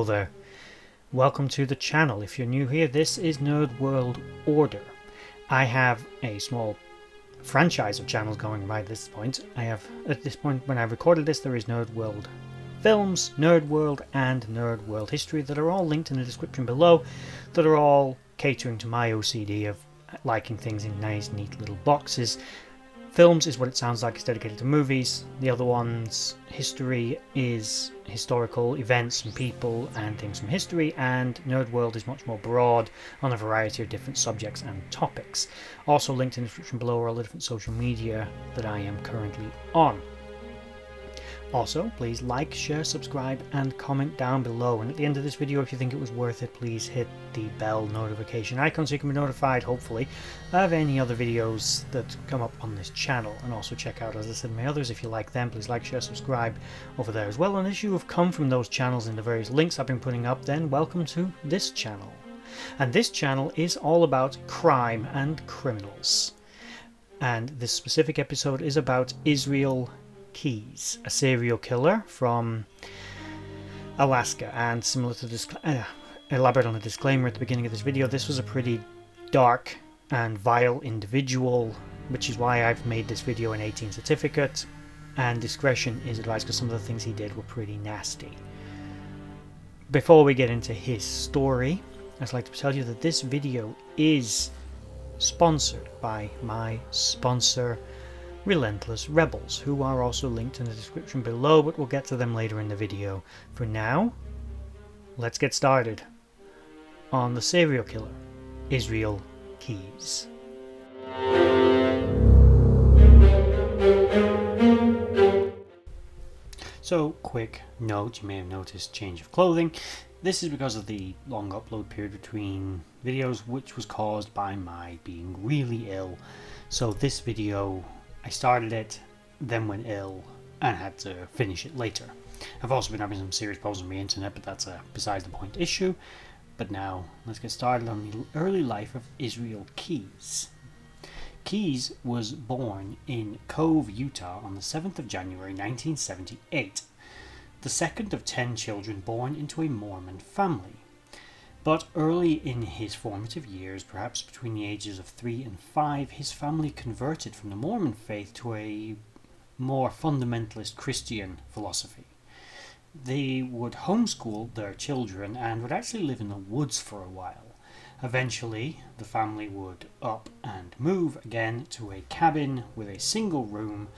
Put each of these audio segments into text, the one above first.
Hello there. Welcome to the channel. If you're new here, this is Nerd World Order. I have a small franchise of channels going by this point. At this point, when I've recorded this, there is Nerd World Films, Nerd World, and Nerd World History that are all linked in the description below, that are all catering to my OCD of liking things in nice, neat little boxes. Films is what it sounds like, it's dedicated to movies. The other ones, history, is historical events and people and things from history, and Nerd World is much more broad on a variety of different subjects and topics. Also linked in the description below are all the different social media that I am currently on. Also, please like, share, subscribe, and comment down below. And at the end of this video, if you think it was worth it, please hit the bell notification icon so you can be notified, hopefully, of any other videos that come up on this channel. And also check out, as I said, my others. If you like them, please like, share, subscribe over there as well. And as you have come from those channels in the various links I've been putting up, then welcome to this channel. And this channel is all about crime and criminals. And this specific episode is about Israel Keyes, a serial killer from Alaska. And similar to elaborate on a disclaimer at the beginning of this video, this was a pretty dark and vile individual, which is why I've made this video an 18 certificate, and discretion is advised because some of the things he did were pretty nasty. Before we get into his story, I'd like to tell you that this video is sponsored by my sponsor, Relentless Rebels, who are also linked in the description below, but we'll get to them later in the video. For now, let's get started on the serial killer, Israel Keyes. So, quick note, you may have noticed change of clothing. This is because of the long upload period between videos, which was caused by my being really ill. So this video, I started it, then went ill, and had to finish it later. I've also been having some serious problems with my internet, but that's a besides the point issue. But now, let's get started on the early life of Israel Keyes. Keyes was born in Cove, Utah on the 7th of January 1978, the second of 10 children born into a Mormon family. But early in his formative years, perhaps between the ages of 3 and 5, his family converted from the Mormon faith to a more fundamentalist Christian philosophy. They would homeschool their children and would actually live in the woods for a while. Eventually, the family would up and move again to a cabin with a single room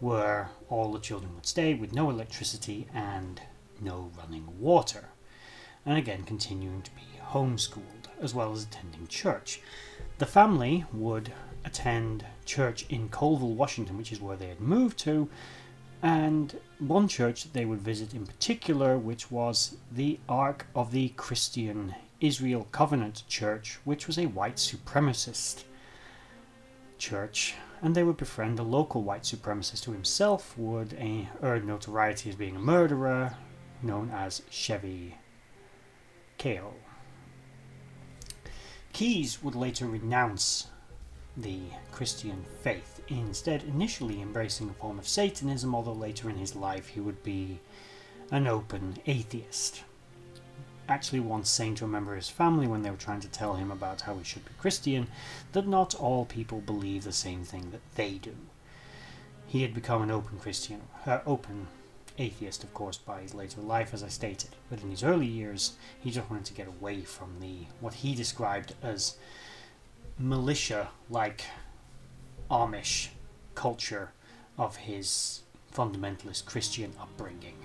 where all the children would stay, with no electricity and no running water. And again continuing to be homeschooled, as well as attending church. The family would attend church in Colville, Washington, which is where they had moved to, and one church that they would visit in particular, which was the Ark of the Christian Israel Covenant Church, which was a white supremacist church, and they would befriend a local white supremacist who himself would earn notoriety as being a murderer, known as Chevy Ko. Keyes would later renounce the Christian faith, instead initially embracing a form of Satanism, although later in his life he would be an open atheist. Actually once saying to a member of his family when they were trying to tell him about how he should be Christian, that not all people believe the same thing that they do. He had become an open atheist, of course, by his later life, as I stated, but in his early years he just wanted to get away from what he described as militia-like Amish culture of his fundamentalist Christian upbringing.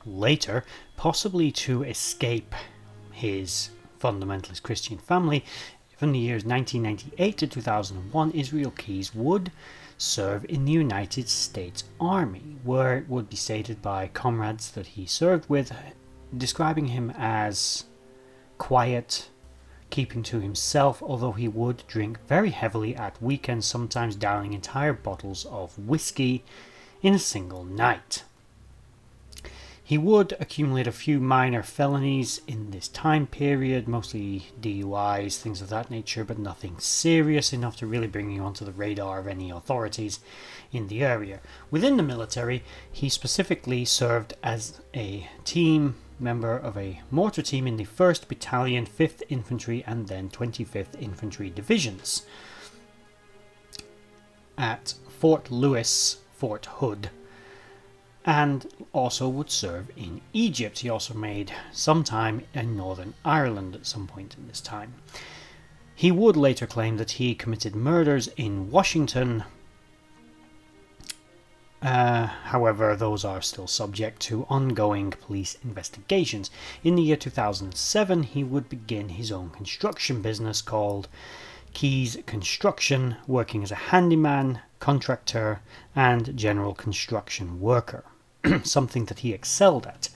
Later, possibly to escape his fundamentalist Christian family, from the years 1998 to 2001, Israel Keyes would serve in the United States Army, where it would be stated by comrades that he served with, describing him as quiet, keeping to himself, although he would drink very heavily at weekends, sometimes downing entire bottles of whiskey in a single night. He would accumulate a few minor felonies in this time period, mostly DUIs, things of that nature, but nothing serious enough to really bring him onto the radar of any authorities in the area. Within the military, he specifically served as a team member of a mortar team in the 1st Battalion, 5th Infantry and then 25th Infantry Divisions at Fort Lewis, Fort Hood, and also would serve in Egypt. He also made some time in Northern Ireland at some point in this time. He would later claim that he committed murders in Washington. However, those are still subject to ongoing police investigations. In the year 2007, he would begin his own construction business called Keys Construction, working as a handyman, contractor, and general construction worker, something that he excelled at.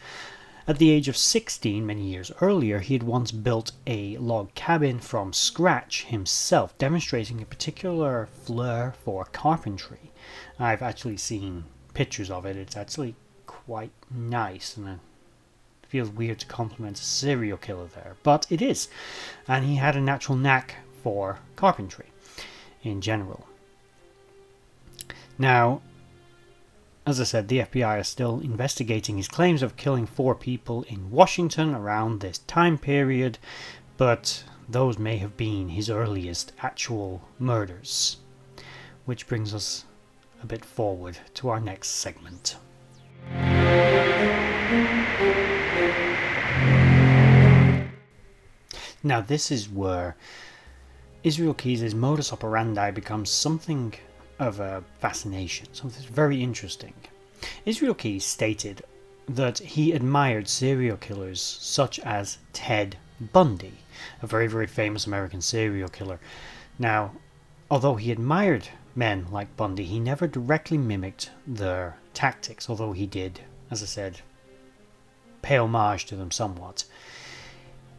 At the age of 16, many years earlier, he had once built a log cabin from scratch himself, demonstrating a particular flair for carpentry. I've actually seen pictures of it. It's actually quite nice, and it feels weird to compliment a serial killer there, but it is. And he had a natural knack for carpentry in general. Now, as I said, the FBI are still investigating his claims of killing 4 people in Washington around this time period, but those may have been his earliest actual murders. Which brings us a bit forward to our next segment. Now, this is where Israel Keys' modus operandi becomes something of a fascination, something very interesting. Israel Keys stated that he admired serial killers such as Ted Bundy, a very, very famous American serial killer. Now, although he admired men like Bundy, he never directly mimicked their tactics, although he did, as I said, pay homage to them somewhat.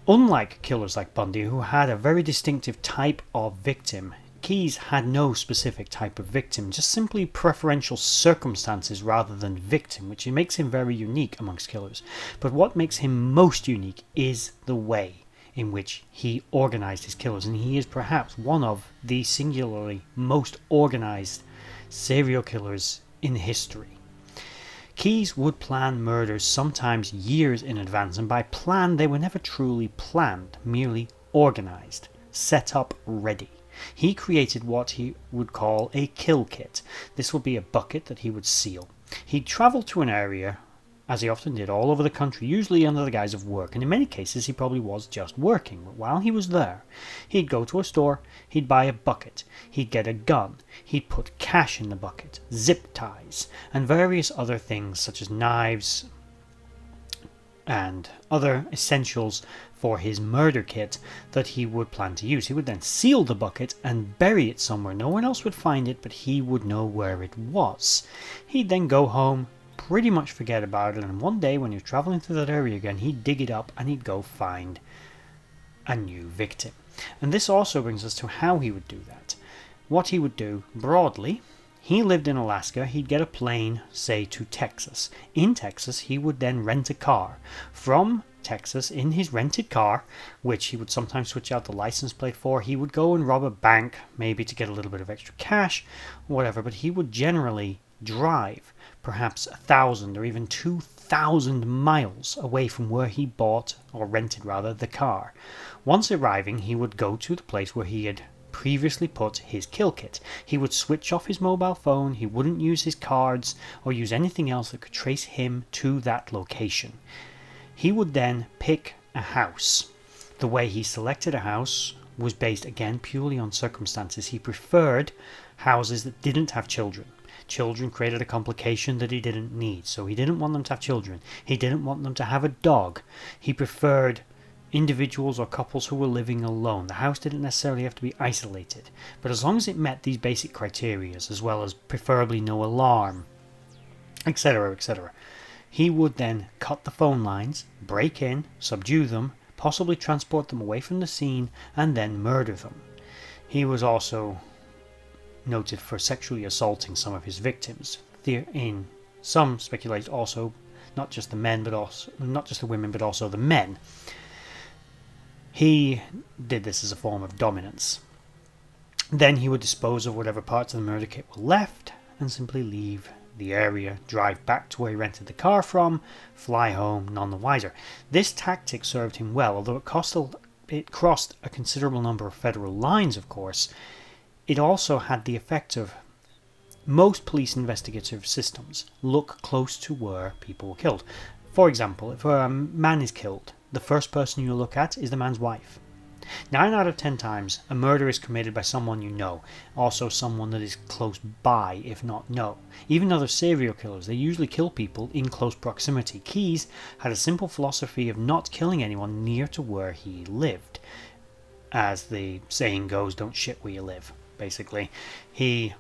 Unlike killers like Bundy, who had a very distinctive type of victim, Keys had no specific type of victim, just simply preferential circumstances rather than victim, which makes him very unique amongst killers. But what makes him most unique is the way in which he organized his killers, and he is perhaps one of the singularly most organized serial killers in history. Keys would plan murders sometimes years in advance, and by plan they were never truly planned, merely organized, set up, ready. He created what he would call a kill kit. This would be a bucket that he would seal. He'd travel to an area, as he often did, all over the country, usually under the guise of work, and in many cases he probably was just working. But while he was there, he'd go to a store, he'd buy a bucket, he'd get a gun, he'd put cash in the bucket, zip ties, and various other things such as knives and other essentials for his murder kit that he would plan to use. He would then seal the bucket and bury it somewhere. No one else would find it, but he would know where it was. He'd then go home, pretty much forget about it, and one day when he was traveling through that area again, he'd dig it up and he'd go find a new victim. And this also brings us to how he would do that. What he would do, broadly, he lived in Alaska. He'd get a plane, say, to Texas. In Texas, he would then rent a car. From Texas, in his rented car, which he would sometimes switch out the license plate for, he would go and rob a bank, maybe to get a little bit of extra cash, whatever, but he would generally drive perhaps 1,000 or even 2,000 miles away from where he bought, or rented rather, the car. Once arriving, he would go to the place where he had previously put his kill kit. He would switch off his mobile phone, he wouldn't use his cards or use anything else that could trace him to that location. He would then pick a house. The way he selected a house was based again purely on circumstances. He preferred houses that didn't have children. Children created a complication that he didn't need, so he didn't want them to have children. He didn't want them to have a dog. He preferred individuals or couples who were living alone. The house didn't necessarily have to be isolated, but as long as it met these basic criteria, as well as preferably no alarm, etc., etc., he would then cut the phone lines, break in, subdue them, possibly transport them away from the scene, and then murder them. He was also noted for sexually assaulting some of his victims. In some speculate also not just the men, but also not just the women, but also the men. He did this as a form of dominance. Then he would dispose of whatever parts of the murder kit were left and simply leave the area, drive back to where he rented the car from, fly home, none the wiser. This tactic served him well, although it crossed a considerable number of federal lines, of course. It also had the effect of most police investigative systems look close to where people were killed. For example, if a man is killed, the first person you look at is the man's wife. 9 out of 10 times, a murder is committed by someone you know, also someone that is close by, if not know. Even other serial killers, they usually kill people in close proximity. Keyes had a simple philosophy of not killing anyone near to where he lived. As the saying goes, don't shit where you live, basically. He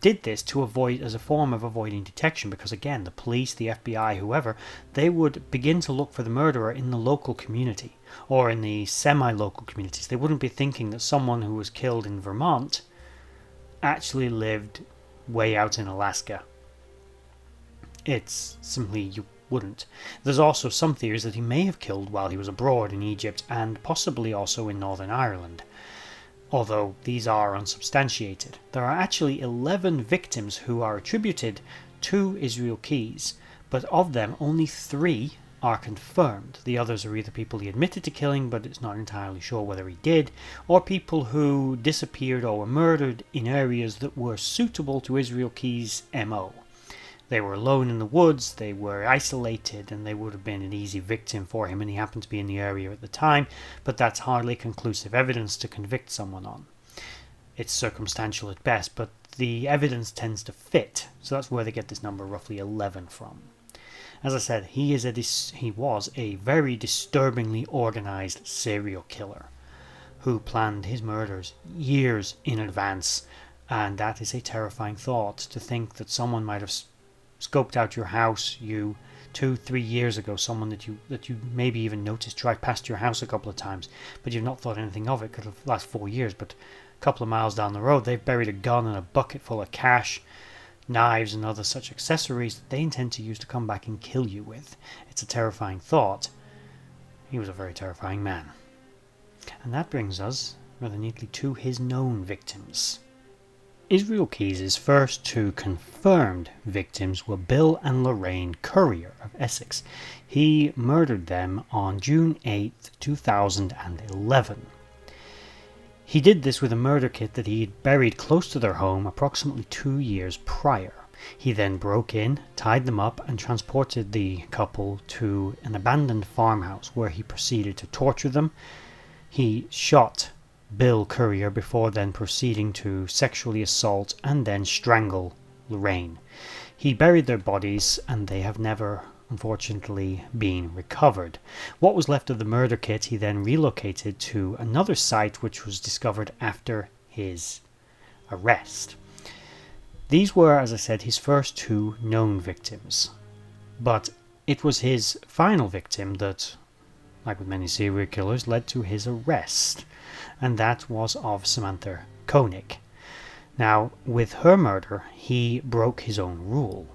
did this to avoid, as a form of avoiding detection, because again, the police, the FBI, whoever, they would begin to look for the murderer in the local community, or in the semi-local communities. They wouldn't be thinking that someone who was killed in Vermont actually lived way out in Alaska. It's simply, you wouldn't. There's also some theories that he may have killed while he was abroad in Egypt, and possibly also in Northern Ireland. Although these are unsubstantiated. There are actually 11 victims who are attributed to Israel Keyes, but of them only 3 are confirmed. The others are either people he admitted to killing, but it's not entirely sure whether he did, or people who disappeared or were murdered in areas that were suitable to Israel Keyes' MO. They were alone in the woods, they were isolated, and they would have been an easy victim for him, and he happened to be in the area at the time, but that's hardly conclusive evidence to convict someone on. It's circumstantial at best, but the evidence tends to fit, so that's where they get this number roughly 11 from. As I said, he was a very disturbingly organised serial killer who planned his murders years in advance, and that is a terrifying thought, to think that someone might have scoped out your house 2-3 years ago, someone that you maybe even noticed drive past your house a couple of times, but you've not thought anything of it. Could have last 4 years, but a couple of miles down the road they've buried a gun and a bucket full of cash, knives and other such accessories that they intend to use to come back and kill you with. It's a terrifying thought. He was a very terrifying man. And that brings us rather neatly to his known victims. Israel Keyes' first 2 confirmed victims were Bill and Lorraine Currier of Essex. He murdered them on June 8, 2011. He did this with a murder kit that he had buried close to their home approximately 2 years prior. He then broke in, tied them up, and transported the couple to an abandoned farmhouse where he proceeded to torture them. He shot Bill Currier before then proceeding to sexually assault and then strangle Lorraine. He buried their bodies and they have never, unfortunately, been recovered. What was left of the murder kit he then relocated to another site which was discovered after his arrest. These were, as I said, his first 2 known victims, but it was his final victim that, like with many serial killers, led to his arrest, and that was of Samantha Koenig. Now, with her murder, he broke his own rule.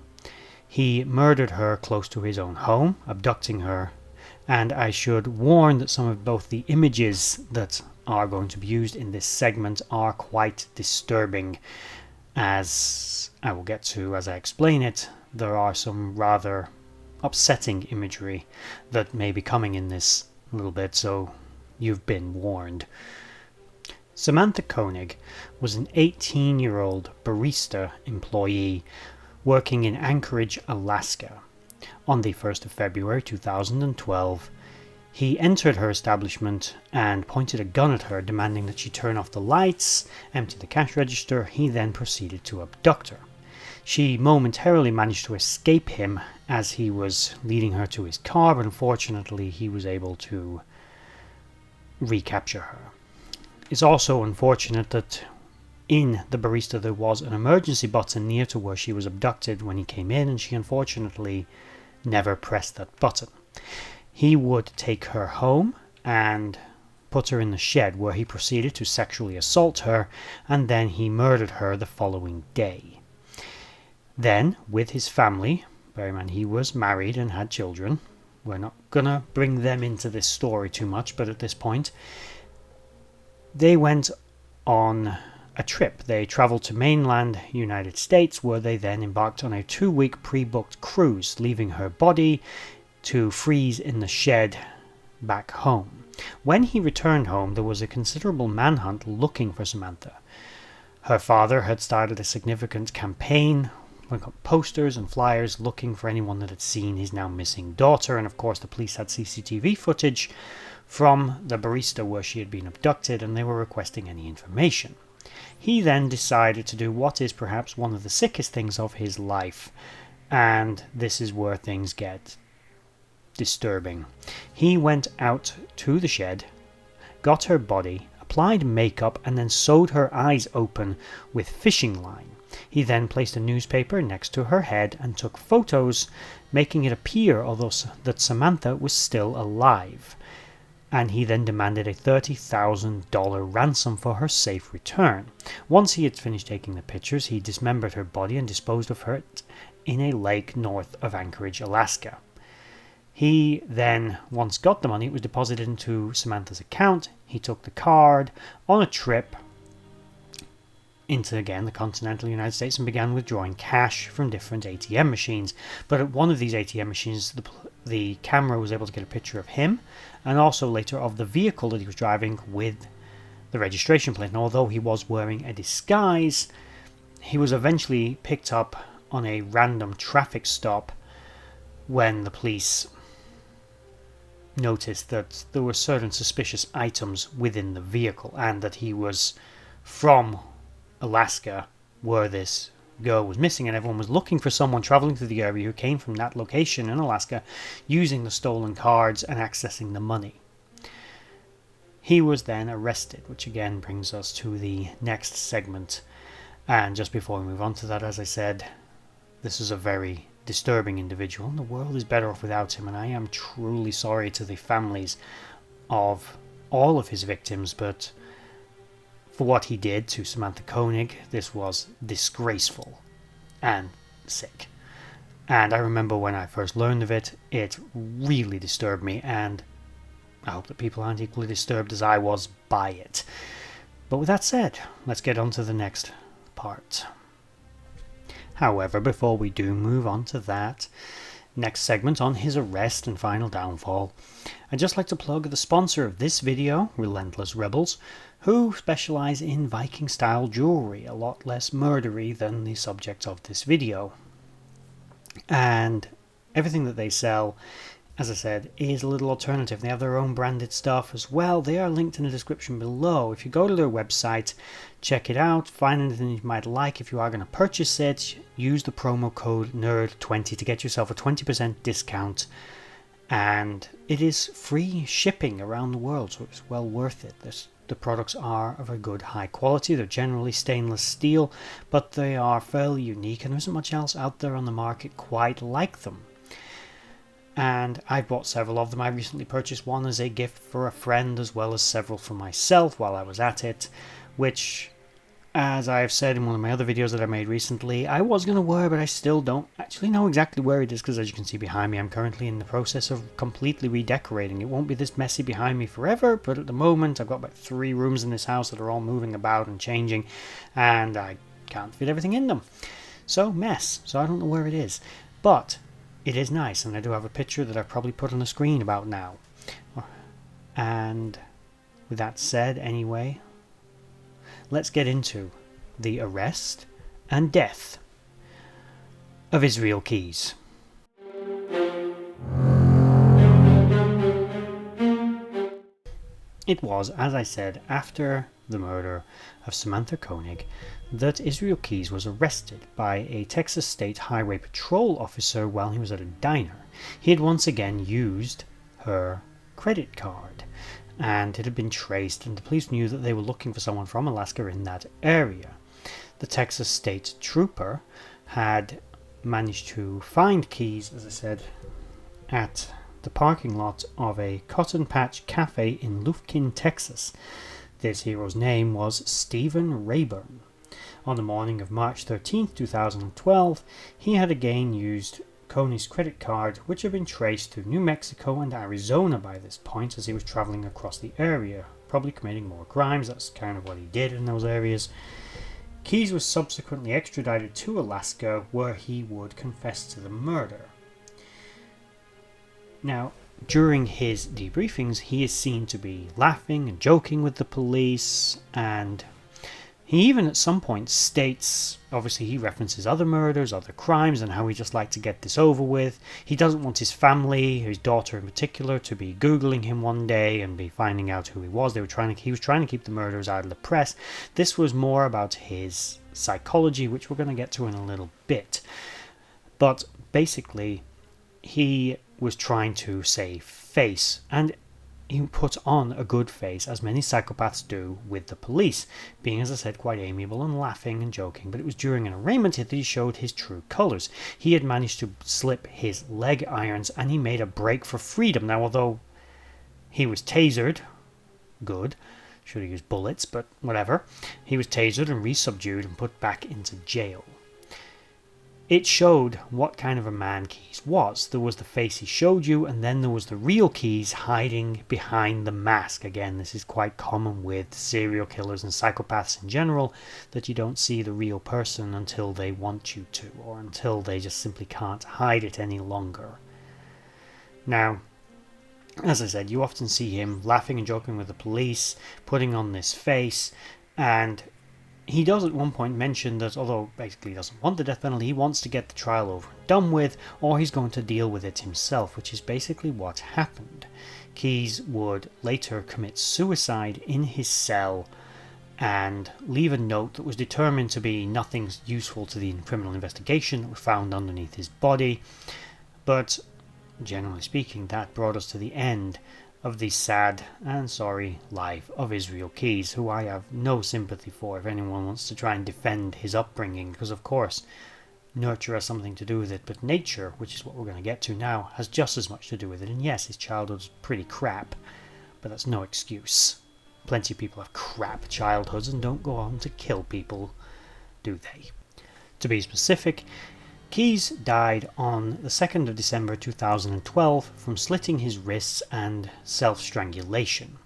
He murdered her close to his own home, abducting her, and I should warn that some of both the images that are going to be used in this segment are quite disturbing, as I will get to as I explain it. There are some rather upsetting imagery that may be coming in this a little bit, so you've been warned. Samantha Koenig was an 18-year-old barista employee working in Anchorage, Alaska. On the 1st of February 2012, he entered her establishment and pointed a gun at her, demanding that she turn off the lights, empty the cash register. He then proceeded to abduct her. She momentarily managed to escape him as he was leading her to his car, but unfortunately he was able to recapture her. It's also unfortunate that in the barista there was an emergency button near to where she was abducted when he came in, and she unfortunately never pressed that button. He would take her home and put her in the shed, where he proceeded to sexually assault her, and then he murdered her the following day. Then, with his family, bear in mind he was married and had children, we're not gonna bring them into this story too much, but at this point they went on a trip. They traveled to mainland United States, where they then embarked on a 2-week pre-booked cruise, leaving her body to freeze in the shed back home. When he returned home, there was a considerable manhunt looking for Samantha. Her father had started a significant campaign, posters and flyers looking for anyone that had seen his now missing daughter, and of course the police had CCTV footage from the barista where she had been abducted, and they were requesting any information. He then decided to do what is perhaps one of the sickest things of his life, and this is where things get disturbing. He went out to the shed, got her body, applied makeup, and then sewed her eyes open with fishing line. He then placed a newspaper next to her head and took photos, making it appear that Samantha was still alive. And he then demanded a $30,000 ransom for her safe return. Once he had finished taking the pictures, he dismembered her body and disposed of her in a lake north of Anchorage, Alaska. He then, once got the money, it was deposited into Samantha's account. He took the card on a trip into, again, the continental United States and began withdrawing cash from different ATM machines. But at one of these ATM machines, the camera was able to get a picture of him and also later of the vehicle that he was driving with the registration plate. And although he was wearing a disguise, he was eventually picked up on a random traffic stop when the police noticed that there were certain suspicious items within the vehicle and that he was from Alaska, where this girl was missing, and everyone was looking for someone traveling through the area who came from that location in Alaska using the stolen cards and accessing the money. He was then arrested, which again brings us to the next segment. And just before we move on to that, as I said, this is a very disturbing individual, and the world is better off without him, and I am truly sorry to the families of all of his victims, but for what he did to Samantha Koenig, this was disgraceful and sick. And I remember when I first learned of it, it really disturbed me, and I hope that people aren't equally disturbed as I was by it. But with that said, let's get on to the next part. However, before we do move on to that next segment on his arrest and final downfall, I'd just like to plug the sponsor of this video, Relentless Rebels, who specialise in Viking-style jewellery, a lot less murdery than the subject of this video. And everything that they sell, as I said, is a little alternative. They have their own branded stuff as well. They are linked in the description below. If you go to their website, check it out, find anything you might like. If you are going to purchase it, use the promo code NERD20 to get yourself a 20% discount. And it is free shipping around the world, so it's well worth it. The products are of a good high quality. They're generally stainless steel, but they are fairly unique, and there isn't much else out there on the market quite like them. And I've bought several of them. I recently purchased one as a gift for a friend, as well as several for myself while I was at it, which, as I've said in one of my other videos that I made recently, I was going to wear, but I still don't actually know exactly where it is, because as you can see behind me, I'm currently in the process of completely redecorating. It won't be this messy behind me forever, but at the moment I've got about 3 rooms in this house that are all moving about and changing, and I can't fit everything in them. So, mess. So I don't know where it is. But it is nice, and I do have a picture that I've probably put on the screen about now. And with that said, anyway, let's get into the arrest and death of Israel Keyes. It was, as I said, after the murder of Samantha Koenig that Israel Keyes was arrested by a Texas State Highway Patrol officer while he was at a diner. He had once again used her credit card, and it had been traced, and the police knew that they were looking for someone from Alaska in that area. The Texas State Trooper had managed to find Keyes, as I said, at the parking lot of a Cotton Patch Cafe in Lufkin, Texas. This hero's name was Stephen Rayburn. On the morning of March 13, 2012, he had again used Koenig's credit card, which had been traced to New Mexico and Arizona by this point as he was traveling across the area, probably committing more crimes. That's kind of what he did in those areas. Keyes was subsequently extradited to Alaska, where he would confess to the murder. Now, during his debriefings, he is seen to be laughing and joking with the police, and he even at some point states, obviously he references other murders, other crimes, and how he just liked to get this over with. He doesn't want his family, his daughter in particular, to be Googling him one day and be finding out who he was. He was trying to keep the murders out of the press. This was more about his psychology, which we're going to get to in a little bit. But basically, he was trying to save face, and he put on a good face, as many psychopaths do, with the police, being, as I said, quite amiable and laughing and joking. But it was during an arraignment that he showed his true colours. He had managed to slip his leg irons, and he made a break for freedom. Now, although he was tasered, good, should have used bullets, but whatever, he was tasered and re-subdued and put back into jail. It showed what kind of a man Keyes was. There was the face he showed you, and then there was the real Keyes hiding behind the mask. Again, this is quite common with serial killers and psychopaths in general, that you don't see the real person until they want you to, or until they just simply can't hide it any longer. Now, as I said, you often see him laughing and joking with the police, putting on this face, and he does at one point mention that although basically he doesn't want the death penalty, he wants to get the trial over and done with, or he's going to deal with it himself, which is basically what happened. Keyes would later commit suicide in his cell and leave a note that was determined to be nothing useful to the criminal investigation that was found underneath his body. But generally speaking, that brought us to the end of the sad and sorry life of Israel Keyes, who I have no sympathy for if anyone wants to try and defend his upbringing, because of course nurture has something to do with it, but nature, which is what we're going to get to now, has just as much to do with it. And yes, his childhood's pretty crap, but that's no excuse. Plenty of people have crap childhoods and don't go on to kill people, do they? To be specific, Keyes died on the 2nd of December 2012 from slitting his wrists and self-strangulation.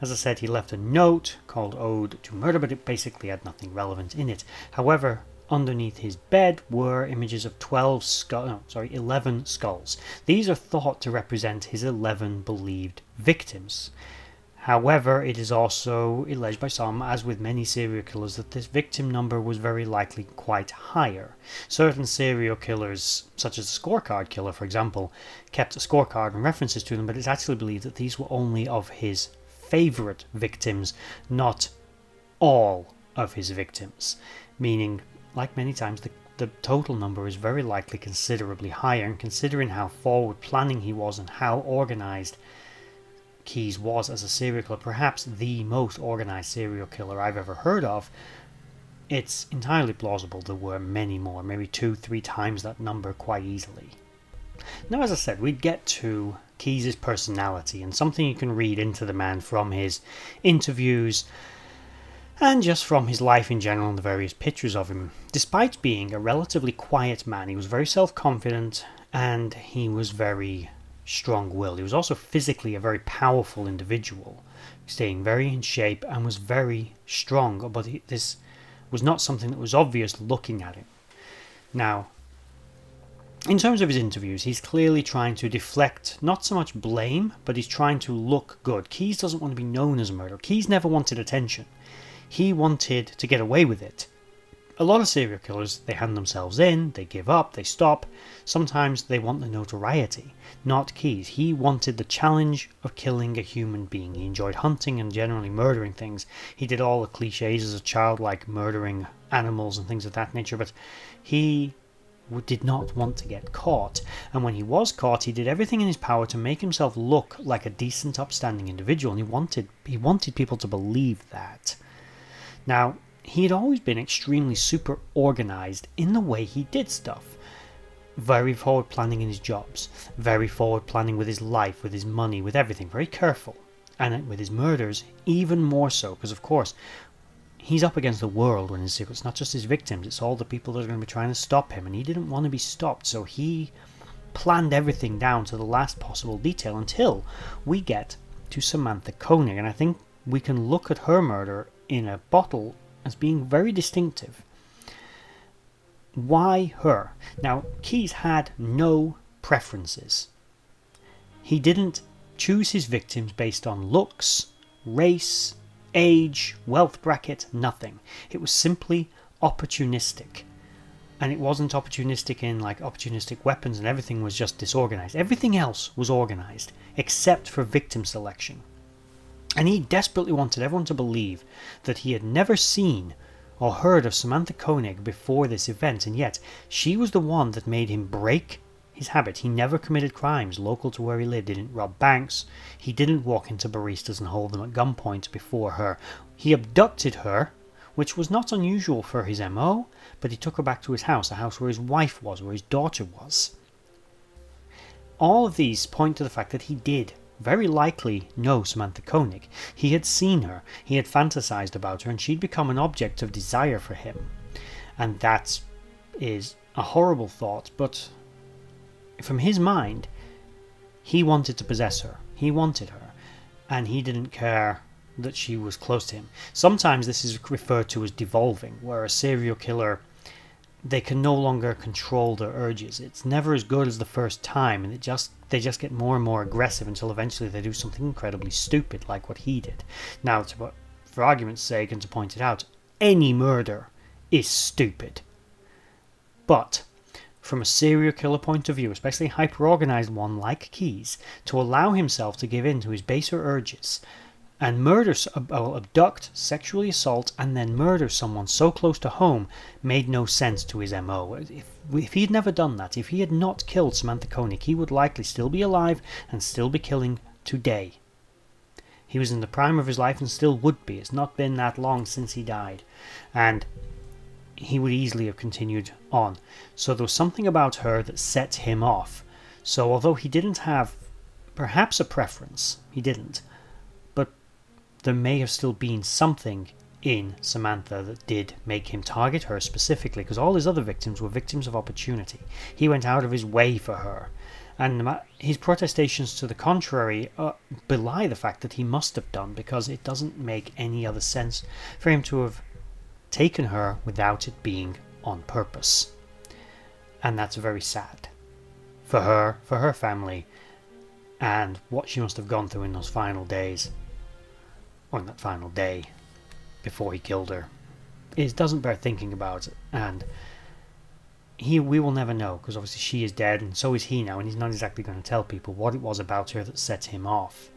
As I said, he left a note called Ode to Murder, but it basically had nothing relevant in it. However, underneath his bed were images of 11 skulls. These are thought to represent his 11 believed victims. However, it is also alleged by some, as with many serial killers, that this victim number was very likely quite higher. Certain serial killers, such as the scorecard killer, for example, kept a scorecard and references to them, but it's actually believed that these were only of his favourite victims, not all of his victims. Meaning, like many times, the total number is very likely considerably higher, and considering how forward planning he was and how organised Keyes was as a serial killer, perhaps the most organised serial killer I've ever heard of, it's entirely plausible there were many more, maybe 2-3 times that number quite easily. Now, as I said, we get to Keyes' personality, and something you can read into the man from his interviews and just from his life in general and the various pictures of him. Despite being a relatively quiet man, he was very self-confident and he was very strong-willed. He was also physically a very powerful individual, staying very in shape and was very strong, but this was not something that was obvious looking at him. Now, in terms of his interviews, he's clearly trying to deflect not so much blame, but he's trying to look good. Keyes doesn't want to be known as a murderer. Keyes never wanted attention. He wanted to get away with it. A lot of serial killers, they hand themselves in, they give up, they stop. Sometimes they want the notoriety. Not Keyes. He wanted the challenge of killing a human being. He enjoyed hunting and generally murdering things. He did all the cliches as a child, like murdering animals and things of that nature, but he did not want to get caught. And when he was caught, he did everything in his power to make himself look like a decent, upstanding individual, and he wanted people to believe that. Now, he had always been extremely super organised in the way he did stuff. Very forward planning in his jobs, very forward planning with his life, with his money, with everything, very careful. And with his murders, even more so, because of course, he's up against the world when it's not just his victims, it's all the people that are going to be trying to stop him, and he didn't want to be stopped, so he planned everything down to the last possible detail until we get to Samantha Koenig. And I think we can look at her murder in a bottle as being very distinctive. Why her? Now, Keyes had no preferences. He didn't choose his victims based on looks, race, age, wealth bracket, nothing. It was simply opportunistic. And it wasn't opportunistic in like opportunistic weapons and everything was just disorganized. Everything else was organized, except for victim selection. And he desperately wanted everyone to believe that he had never seen or heard of Samantha Koenig before this event, and yet she was the one that made him break his habit. He never committed crimes local to where he lived. He didn't rob banks. He didn't walk into baristas and hold them at gunpoint before her. He abducted her, which was not unusual for his MO, but he took her back to his house, a house where his wife was, where his daughter was. All of these point to the fact that he did very likely know Samantha Koenig. He had seen her, he had fantasized about her, and she'd become an object of desire for him. And that is a horrible thought, but from his mind, he wanted to possess her. He wanted her, and he didn't care that she was close to him. Sometimes this is referred to as devolving, where a serial killer, they can no longer control their urges. It's never as good as the first time, and they just get more and more aggressive until eventually they do something incredibly stupid like what he did. Now, for argument's sake and to point it out, any murder is stupid. But from a serial killer point of view, especially a hyper-organized one like Keyes, to allow himself to give in to his baser urges and abduct, sexually assault, and then murder someone so close to home made no sense to his MO. If he had never done that, if he had not killed Samantha Koenig, he would likely still be alive and still be killing today. He was in the prime of his life and still would be. It's not been that long since he died. And he would easily have continued on. So there was something about her that set him off. So although he didn't have perhaps a preference, he didn't, but there may have still been something in Samantha that did make him target her specifically, because all his other victims were victims of opportunity. He went out of his way for her, and his protestations to the contrary belie the fact that he must have done, because it doesn't make any other sense for him to have taken her without it being on purpose. And that's very sad for her family, and what she must have gone through in those final days, or in that final day before he killed her. It doesn't bear thinking about it, and we will never know, because obviously she is dead and so is he now, and he's not exactly going to tell people what it was about her that set him off.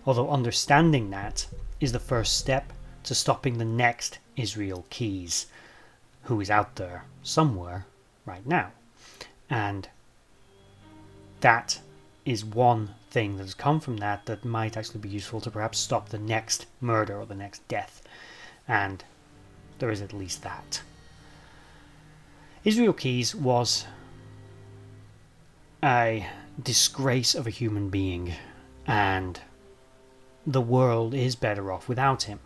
Although understanding that is the first step to stopping the next Israel Keyes, who is out there somewhere right now. And that is one thing that has come from that might actually be useful to perhaps stop the next murder or the next death. And there is at least that. Israel Keyes was a disgrace of a human being, and the world is better off without him.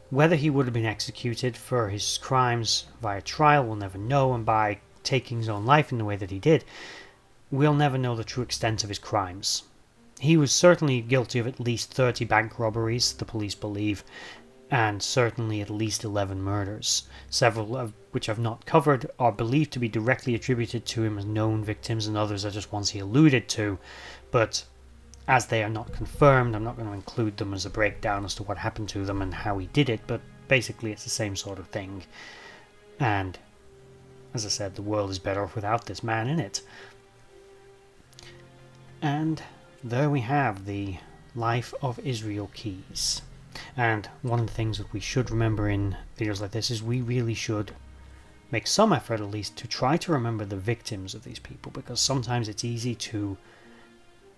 Whether he would have been executed for his crimes via trial, we'll never know, and by taking his own life in the way that he did, we'll never know the true extent of his crimes. He was certainly guilty of at least 30 bank robberies, the police believe, and certainly at least 11 murders. Several of which I've not covered are believed to be directly attributed to him as known victims, and others are just ones he alluded to, but as they are not confirmed, I'm not going to include them as a breakdown as to what happened to them and how he did it, but basically it's the same sort of thing. And as I said, the world is better off without this man in it. And there we have the life of Israel Keyes. And one of the things that we should remember in videos like this is we really should make some effort at least to try to remember the victims of these people, because sometimes it's easy to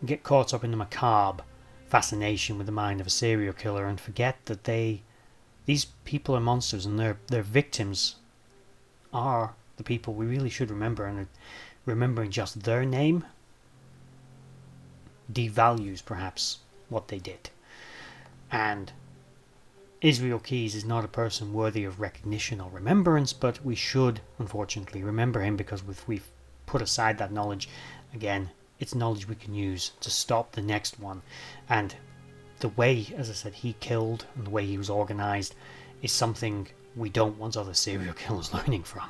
get caught up in the macabre fascination with the mind of a serial killer and forget that these people are monsters, and their victims are the people we really should remember, and remembering just their name devalues perhaps what they did. And Israel Keyes is not a person worthy of recognition or remembrance, but we should unfortunately remember him, because if we've put aside that knowledge, again, it's knowledge we can use to stop the next one. And the way, as I said, he killed and the way he was organised is something we don't want other serial killers learning from.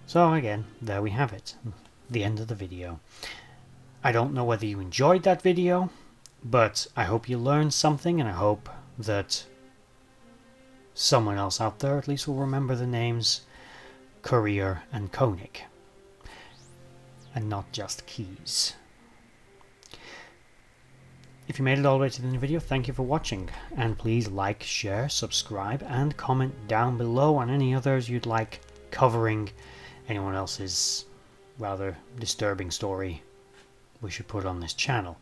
So again, there we have it, the end of the video. I don't know whether you enjoyed that video, but I hope you learned something, and I hope that someone else out there at least will remember the names Courier and Koenig, and not just Keys. If you made it all the way to the end of the video, thank you for watching, and please like, share, subscribe, and comment down below on any others you'd like covering, anyone else's rather disturbing story we should put on this channel.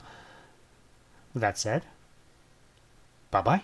With that said, bye bye.